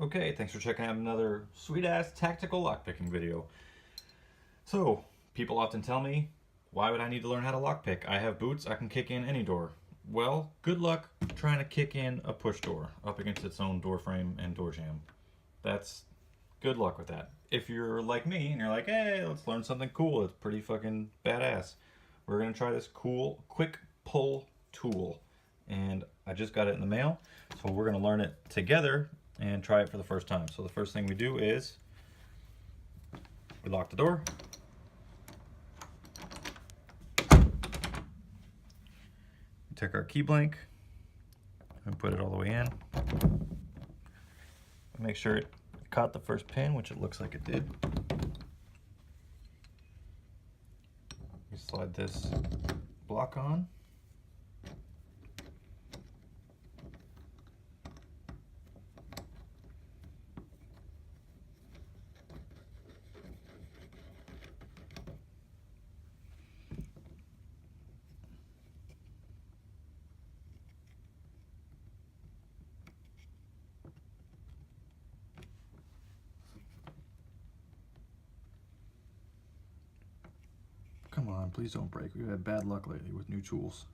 Okay, thanks for checking out another sweet-ass tactical lockpicking video. So, people often tell me, why would I need to learn how to lockpick? I have boots, I can kick in any door. Well, good luck trying to kick in a push door up against its own door frame and door jamb. That's good luck with that. If you're like me and you're like, hey, let's learn something cool, it's pretty fucking badass. We're gonna try this cool quick pull tool. And I just got it in the mail, so we're gonna learn it together and try it for the first time. So the first thing we do is we lock the door. We take our key blank and put it all the way in. Make sure it caught the first pin, which it looks like it did. We slide this block on. Come on, please don't break. We've had bad luck lately with new tools.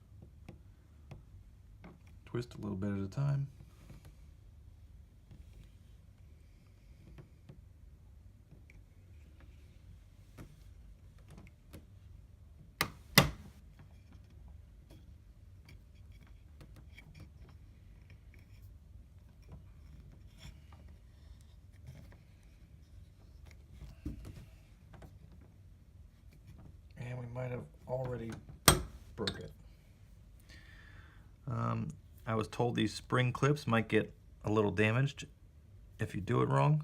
Twist a little bit at a time. And we might have already broke it. I was told these spring clips might get a little damaged if you do it wrong.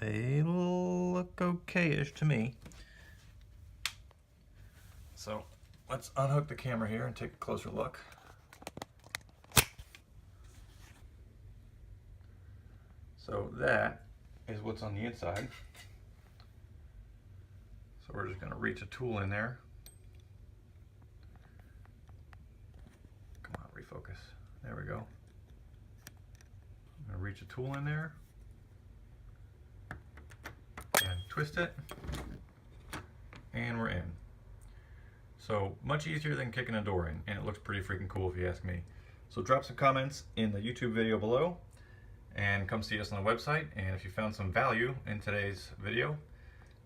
They look okay-ish to me. So let's unhook the camera here and take a closer look. So that is what's on the inside. So we're just gonna reach a tool in there. Come on, refocus. There we go. I'm gonna reach a tool in there and twist it, and we're in. So much easier than kicking a door in, and it looks pretty freaking cool if you ask me. So drop some comments in the YouTube video below, and come see us on the website. And if you found some value in today's video,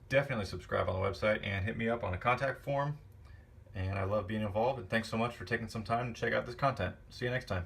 definitely subscribe on the website and hit me up on a contact form. And I love being involved, and thanks so much for taking some time to check out this content. See you next time.